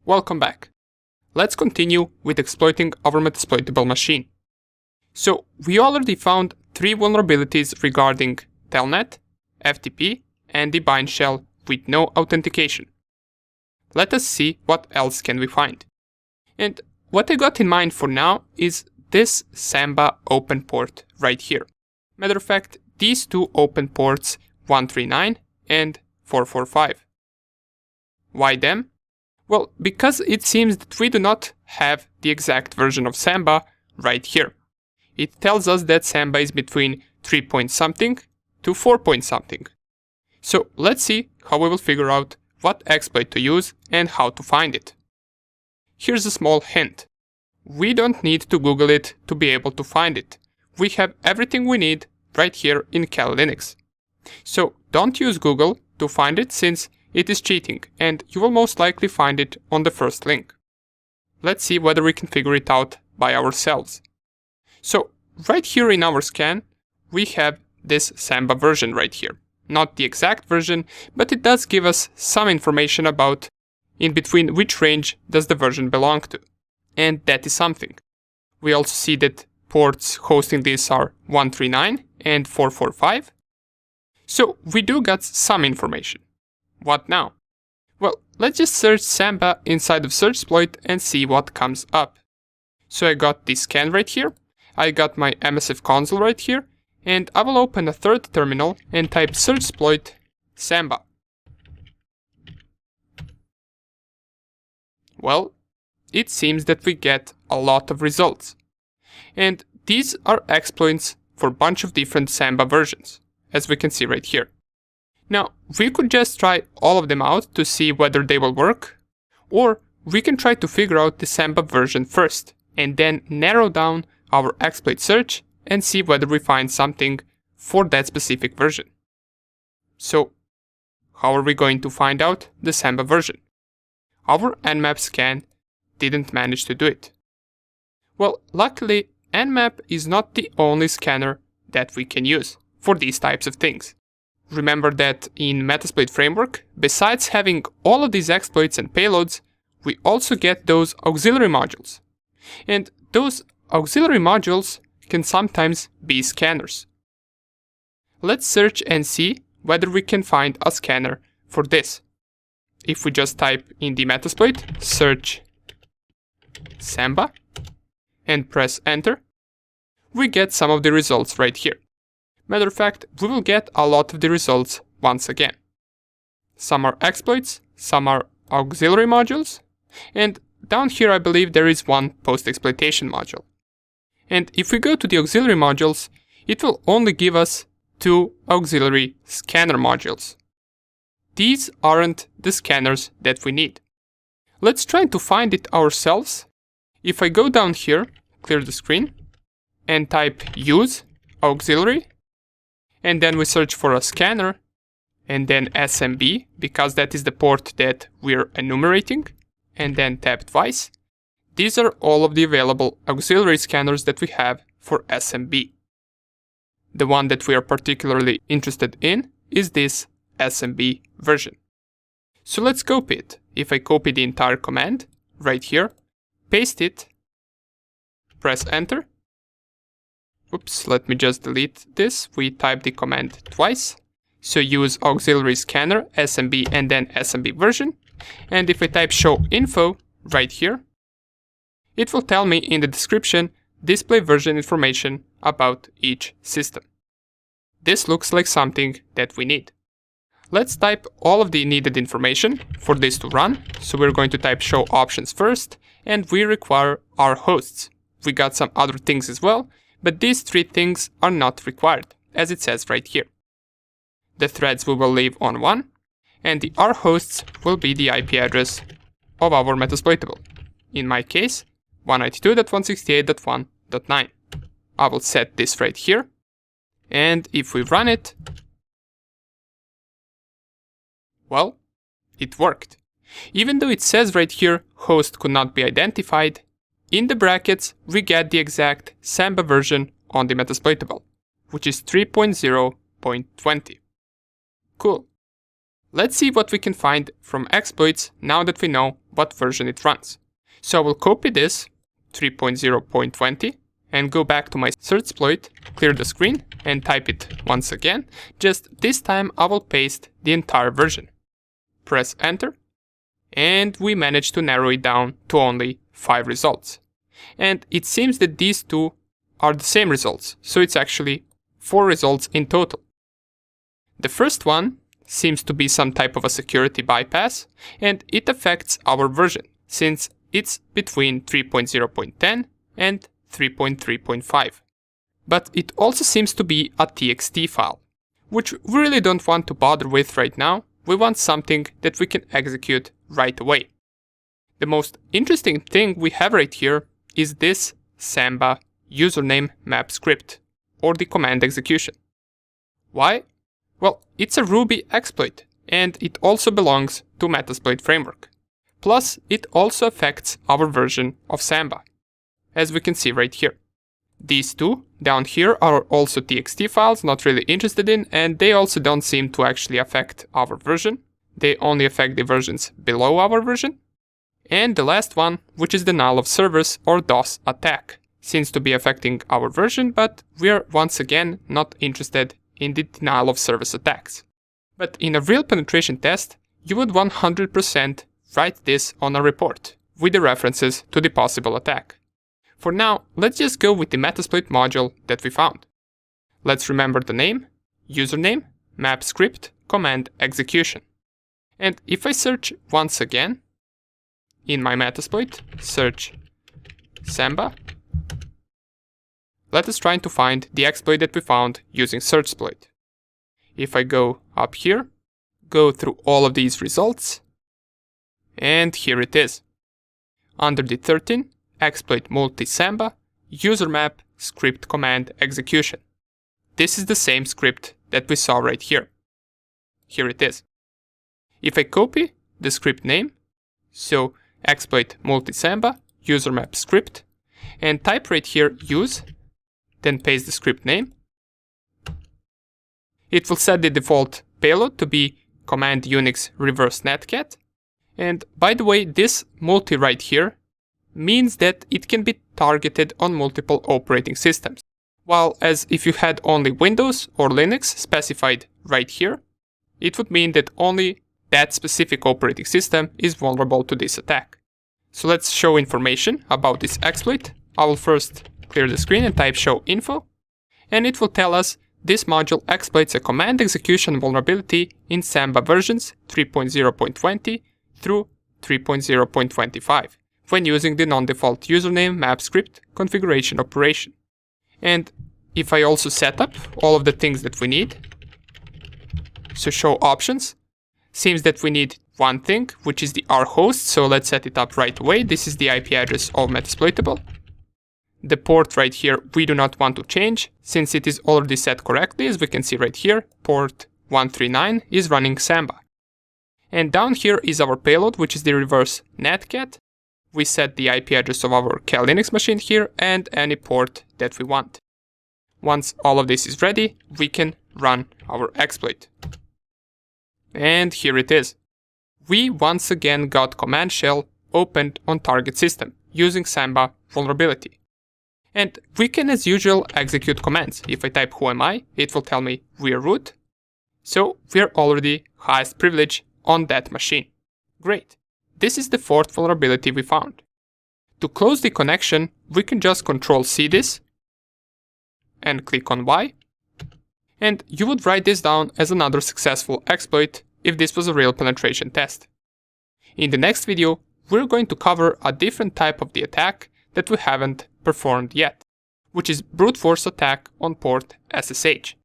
Welcome back. Let's continue with exploiting our Metasploitable machine. So we already found 3 vulnerabilities regarding Telnet, FTP, and the bind shell with no authentication. Let us see what else can we find. And what I got in mind for now is this Samba open port right here. Matter of fact, these 2 open ports 139 and 445. Why them? Well, because it seems that we do not have the exact version of Samba right here. It tells us that Samba is between 3 point something to 4 point something. So let's see how we will figure out what exploit to use and how to find it. Here's a small hint. We don't need to Google it to be able to find it. We have everything we need right here in Kali Linux. So don't use Google to find it since it is cheating and you will most likely find it on the first link. Let's see whether we can figure it out by ourselves. So right here in our scan, we have this Samba version right here. Not the exact version, but it does give us some information about in between which range does the version belong to. And that is something. We also see that ports hosting this are 139 and 445. So we do got some information. What now? Well, let's just search Samba inside of Searchsploit and see what comes up. So I got this scan right here, I got my MSF console right here, and I will open a third terminal and type Searchsploit Samba. Well, it seems that we get a lot of results. And these are exploits for a bunch of different Samba versions, as we can see right here. Now, we could just try all of them out to see whether they will work, or we can try to figure out the Samba version first, and then narrow down our exploit search and see whether we find something for that specific version. So, how are we going to find out the Samba version? Our Nmap scan didn't manage to do it. Well, luckily, Nmap is not the only scanner that we can use for these types of things. Remember that in Metasploit framework, besides having all of these exploits and payloads, we also get those auxiliary modules. And those auxiliary modules can sometimes be scanners. Let's search and see whether we can find a scanner for this. If we just type in the Metasploit, search Samba, and press enter, we get some of the results right here. Matter of fact, we will get a lot of the results once again. Some are exploits, some are auxiliary modules, and down here I believe there is one post-exploitation module. And if we go to the auxiliary modules, it will only give us 2 auxiliary scanner modules. These aren't the scanners that we need. Let's try to find it ourselves. If I go down here, clear the screen, and type use auxiliary, and then we search for a scanner, and then SMB, because that is the port that we're enumerating, and then tap twice. These are all of the available auxiliary scanners that we have for SMB. The one that we are particularly interested in is this SMB version. So let's copy it. If I copy the entire command, right here, paste it, press enter. Oops, let me just delete this. We type the command twice. So use auxiliary scanner, SMB, and then SMB version. And if I type show info right here, it will tell me in the description display version information about each system. This looks like something that we need. Let's type all of the needed information for this to run. So we're going to type show options first, and we require our hosts. We got some other things as well, but these 3 things are not required, as it says right here. The threads we will leave on 1, and the R hosts will be the IP address of our Metasploitable. In my case, 192.168.1.9. I will set this right here, and if we run it, well, it worked. Even though it says right here host could not be identified, in the brackets we get the exact Samba version on the Metasploitable, which is 3.0.20. Cool. Let's see what we can find from exploits now that we know what version it runs. So I will copy this 3.0.20 and go back to my search exploit, clear the screen and type it once again. Just this time I will paste the entire version. Press enter and we managed to narrow it down to only 5 results. And it seems that these two are the same results, so it's actually 4 results in total. The first one seems to be some type of a security bypass, and it affects our version, since it's between 3.0.10 and 3.3.5. But it also seems to be a txt file, which we really don't want to bother with right now. We want something that we can execute right away. The most interesting thing we have right here is this Samba username map script, or the command execution. Why? Well, it's a Ruby exploit, and it also belongs to Metasploit framework. Plus, it also affects our version of Samba, as we can see right here. These two down here are also txt files, not really interested in, and they also don't seem to actually affect our version. They only affect the versions below our version. And the last one, which is denial of service or DOS attack, seems to be affecting our version, but we're once again not interested in the denial of service attacks. But in a real penetration test, you would 100% write this on a report with the references to the possible attack. For now, let's just go with the Metasploit module that we found. Let's remember the name, username, map script, command execution. And if I search once again, in my Metasploit, search Samba, let us try to find the exploit that we found using search exploit. If I go up here, go through all of these results, and here it is. Under the 13, exploit multi-Samba, user map, script command execution. This is the same script that we saw right here. Here it is. If I copy the script name, so exploit multi-Samba, user map script, and type right here use, then paste the script name, it will set the default payload to be command Unix reverse netcat. And by the way, this multi right here means that it can be targeted on multiple operating systems. While as if you had only Windows or Linux specified right here, it would mean that only that specific operating system is vulnerable to this attack. So let's show information about this exploit. I will first clear the screen and type show info, and it will tell us this module exploits a command execution vulnerability in Samba versions 3.0.20 through 3.0.25 when using the non-default username map script configuration operation. And if I also set up all of the things that we need, so show options, seems that we need one thing, which is the R host, so let's set it up right away. This is the IP address of Metasploitable. The port right here we do not want to change, since it is already set correctly, as we can see right here, port 139 is running Samba. And down here is our payload, which is the reverse netcat. We set the IP address of our Cal Linux machine here and any port that we want. Once all of this is ready, we can run our exploit. And here it is. We once again got command shell opened on target system using Samba vulnerability. And we can as usual execute commands. If I type who am I, it will tell me we're root. So we're already highest privilege on that machine. Great. This is the fourth vulnerability we found. To close the connection, we can just Ctrl+C this and click on Y. And you would write this down as another successful exploit if this was a real penetration test. In the next video, we're going to cover a different type of the attack that we haven't performed yet, which is brute force attack on port SSH.